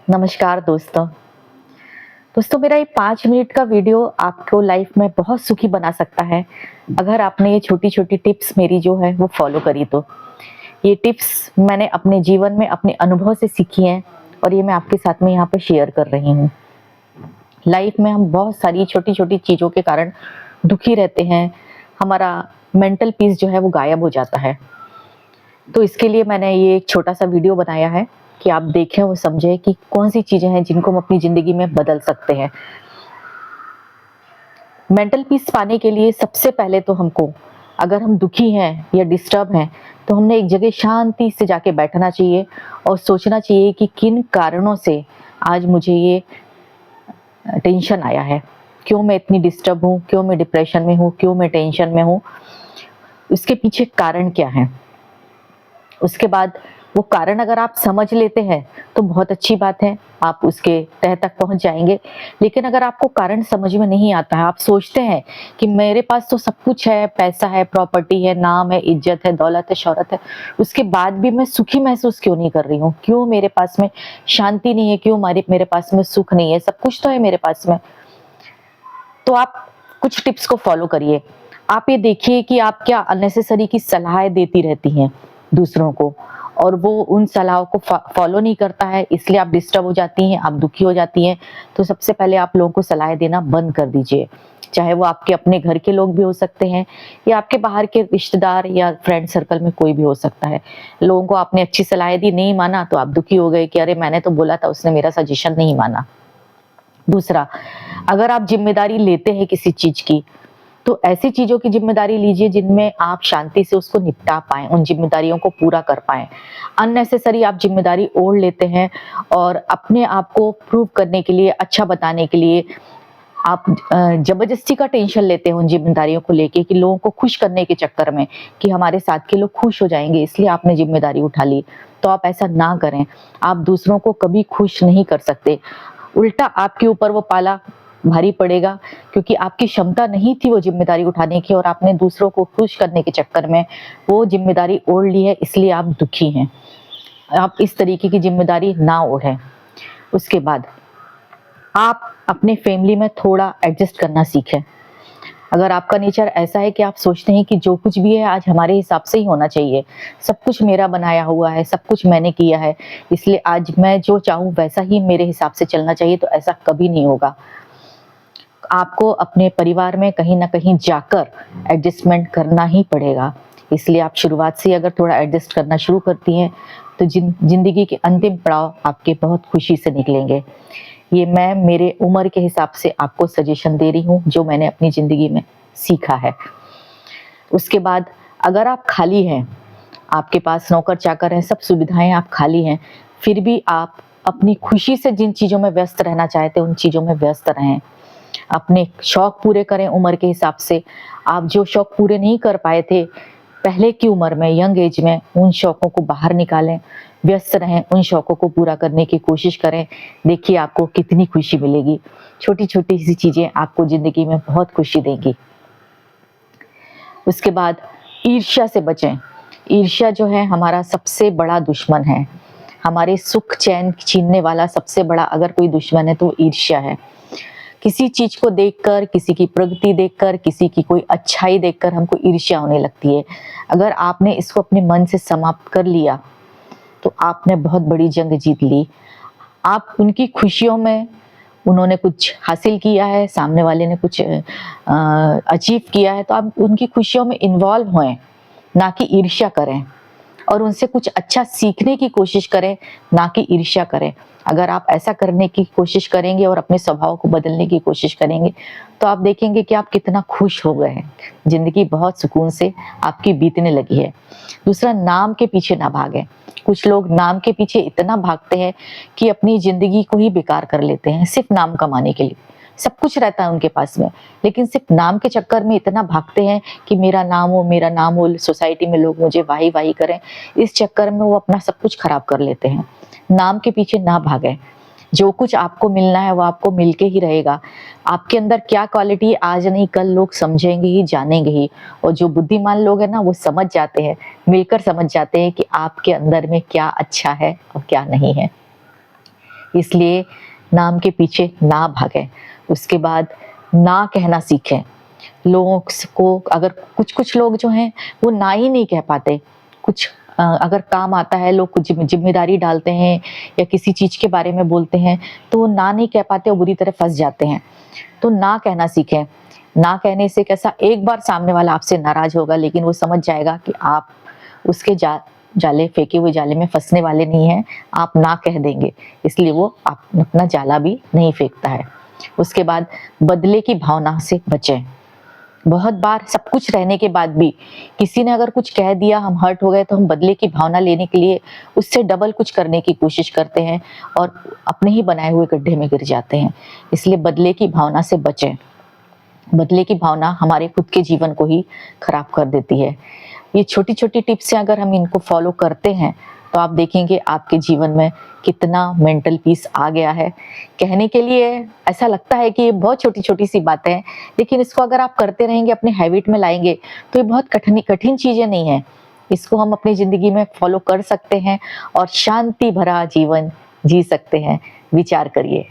नमस्कार दोस्तों मेरा ये 5 मिनट का वीडियो आपको लाइफ में बहुत सुखी बना सकता है अगर आपने ये छोटी छोटी टिप्स मेरी जो है वो फॉलो करी तो। ये टिप्स मैंने अपने जीवन में अपने अनुभव से सीखी हैं और ये मैं आपके साथ में यहाँ पे शेयर कर रही हूँ। लाइफ में हम बहुत सारी छोटी छोटी चीज़ों के कारण दुखी रहते हैं, हमारा मेंटल पीस जो है वो गायब हो जाता है। तो इसके लिए मैंने ये एक छोटा सा वीडियो बनाया है कि आप देखें और समझें कि कौन सी चीजें हैं जिनको हम अपनी जिंदगी में बदल सकते हैं। मेंटल पीस पाने के लिए सबसे पहले तो हमको, अगर हम दुखी हैं या डिस्टर्ब हैं, तो हमने एक जगह शांति से जाके बैठना चाहिए और सोचना चाहिए कि किन कारणों से आज मुझे ये टेंशन आया है, क्यों मैं इतनी डिस्टर्ब हूँ, क्यों मैं डिप्रेशन में हूँ, क्यों मैं टेंशन में हूँ, उसके पीछे कारण क्या है। उसके बाद वो कारण अगर आप समझ लेते हैं तो बहुत अच्छी बात है, आप उसके तह तक पहुंच जाएंगे। लेकिन अगर आपको कारण समझ में नहीं आता है, आप सोचते हैं कि मेरे पास तो सब कुछ है, पैसा है, प्रॉपर्टी है, नाम है, इज्जत है, दौलत है, शोहरत है, उसके बाद भी मैं सुखी महसूस क्यों नहीं कर रही हूँ, क्यों मेरे पास में शांति नहीं है, क्यों मेरे पास में सुख नहीं है, सब कुछ तो है मेरे पास में। तो आप कुछ टिप्स को फॉलो करिए। आप ये देखिए कि आप क्या अननेसेसरी की सलाहें देती रहती हैं दूसरों को, और वो उन सलाहों को फॉलो नहीं करता है, इसलिए आप डिस्टर्ब हो जाती हैं, आप दुखी हो जाती हैं। तो सबसे पहले आप लोगों को सलाह देना बंद कर दीजिए, चाहे वो आपके अपने घर के लोग भी हो सकते हैं या आपके बाहर के रिश्तेदार या फ्रेंड सर्कल में कोई भी हो सकता है। लोगों को आपने अच्छी सलाह दी, नहीं माना, तो आप दुखी हो गए कि अरे मैंने तो बोला था, उसने मेरा सजेशन नहीं माना। दूसरा, अगर आप जिम्मेदारी लेते हैं किसी चीज की, तो ऐसी चीजों की जिम्मेदारी लीजिए जिनमें आप शांति से उसको निपटा पाएं, उन जिम्मेदारियों को पूरा कर पाएं। अननेसेसरी आप जिम्मेदारी ओढ़ लेते हैं और अपने आप को प्रूव करने के लिए, अच्छा बताने के लिए आप जबरदस्ती का टेंशन लेते हैं उन जिम्मेदारियों को लेके, कि लोगों को खुश करने के चक्कर में कि हमारे साथ के लोग खुश हो जाएंगे इसलिए आपने जिम्मेदारी उठा ली। तो आप ऐसा ना करें, आप दूसरों को कभी खुश नहीं कर सकते, उल्टा आपके ऊपर वो पाला भारी पड़ेगा, क्योंकि आपकी क्षमता नहीं थी वो जिम्मेदारी उठाने की और आपने दूसरों को खुश करने के चक्कर में वो जिम्मेदारी ओढ़ ली है, इसलिए आप दुखी हैं। आप इस तरीके की जिम्मेदारी ना ओढ़ें। उसके बाद आप अपने फैमिली में थोड़ा एडजस्ट करना सीखें। अगर आपका नेचर ऐसा है कि आप सोचते हैं कि जो कुछ भी है आज हमारे हिसाब से ही होना चाहिए, सब कुछ मेरा बनाया हुआ है, सब कुछ मैंने किया है, इसलिए आज मैं जो चाहूँ वैसा ही मेरे हिसाब से चलना चाहिए, तो ऐसा कभी नहीं होगा। आपको अपने परिवार में कहीं ना कहीं जाकर एडजस्टमेंट करना ही पड़ेगा। इसलिए आप शुरुआत से अगर थोड़ा एडजस्ट करना शुरू करती हैं तो जिंदगी के अंतिम पड़ाव आपके बहुत खुशी से निकलेंगे। ये मैं मेरे उम्र के हिसाब से आपको सजेशन दे रही हूँ, जो मैंने अपनी जिंदगी में सीखा है। उसके बाद अगर आप खाली हैं, आपके पास नौकर चाकर हैं, सब सुविधाएं, आप खाली हैं, फिर भी आप अपनी खुशी से जिन चीजों में व्यस्त रहना चाहते हैं उन चीजों में व्यस्त रहें। अपने शौक पूरे करें उम्र के हिसाब से। आप जो शौक पूरे नहीं कर पाए थे पहले की उम्र में, यंग एज में, उन शौकों को बाहर निकालें, व्यस्त रहें, उन शौकों को पूरा करने की कोशिश करें। देखिए आपको कितनी खुशी मिलेगी। छोटी छोटी सी चीजें आपको जिंदगी में बहुत खुशी देंगी। उसके बाद ईर्ष्या से बचें। ईर्ष्या जो है हमारा सबसे बड़ा दुश्मन है। हमारे सुख चैन छीनने वाला सबसे बड़ा अगर कोई दुश्मन है तो ईर्ष्या है। किसी चीज को देखकर, किसी की प्रगति देखकर, किसी की कोई अच्छाई देखकर हमको ईर्ष्या होने लगती है। अगर आपने इसको अपने मन से समाप्त कर लिया तो आपने बहुत बड़ी जंग जीत ली। आप उनकी खुशियों में, उन्होंने कुछ हासिल किया है, सामने वाले ने कुछ अचीव किया है, तो आप उनकी खुशियों में इन्वॉल्व होएं, ना कि ईर्ष्या करें, और उनसे कुछ अच्छा सीखने की कोशिश करें, ना कि ईर्ष्या करें। अगर आप ऐसा करने की कोशिश करेंगे और अपने स्वभाव को बदलने की कोशिश करेंगे तो आप देखेंगे कि आप कितना खुश हो गए हैं, जिंदगी बहुत सुकून से आपकी बीतने लगी है। दूसरा, नाम के पीछे ना भागें। कुछ लोग नाम के पीछे इतना भागते हैं कि अपनी जिंदगी को ही बेकार कर लेते हैं सिर्फ नाम कमाने के लिए। सब कुछ रहता है उनके पास में, लेकिन सिर्फ नाम के चक्कर में इतना भागते हैं कि मेरा नाम हो, मेरा नाम हो, सोसाइटी में लोग मुझे वाही वाही करें, इस चक्कर में वो अपना सब कुछ खराब कर लेते हैं। नाम के पीछे ना भागें। जो कुछ आपको मिलना है वो आपको मिलके ही रहेगा। आपके अंदर क्या क्वालिटी आज नहीं कल लोग समझेंगे ही, जानेंगे ही, और जो बुद्धिमान लोग हैं ना वो समझ जाते हैं, मिलकर समझ जाते हैं कि आपके अंदर में क्या अच्छा है और क्या नहीं है। इसलिए नाम के पीछे ना भागें। उसके बाद ना कहना सीखें। लोगों को अगर कुछ-कुछ लोग जो हैं वो ना ही नहीं कह पाते। कुछ अगर काम आता है, लोग कुछ ज़िम्मेदारी डालते हैं या किसी चीज़ के बारे में बोलते हैं, तो वो ना नहीं कह पाते और बुरी तरह फँस जाते हैं। तो ना कहना सीखें। ना कहने से कैसा, एक बार सामने वाला आपसे नाराज़ होगा लेकिन वो समझ जाएगा कि आप उसके जाले, फेंके हुए जाले में फँसने वाले नहीं हैं, आप ना कह देंगे, इसलिए वो आप अपना जाला भी नहीं फेंकता है। उसके बाद बदले की भावना से बचें। बहुत बार सब कुछ रहने के बाद भी किसी ने अगर कुछ कह दिया, हम हर्ट हो गए, तो हम बदले की भावना लेने के लिए उससे डबल कुछ करने की कोशिश करते हैं और अपने ही बनाए हुए गड्ढे में गिर जाते हैं। इसलिए बदले की भावना से बचें। बदले की भावना हमारे खुद के जीवन को ही खराब कर देती है। ये छोटी-छोटी टिप्स हैं, अगर हम इनको फॉलो करते हैं, तो आप देखेंगे आपके जीवन में कितना मेंटल पीस आ गया है। कहने के लिए ऐसा लगता है कि ये बहुत छोटी-छोटी सी बातें हैं, लेकिन इसको अगर आप करते रहेंगे, अपने हैबिट में लाएँगे, तो ये बहुत कठिन चीज़ें नहीं हैं। इसको हम अपनी ज़िंदगी में फॉलो कर सकते हैं और शांति भरा जीवन जी सकते हैं। विचार करिए।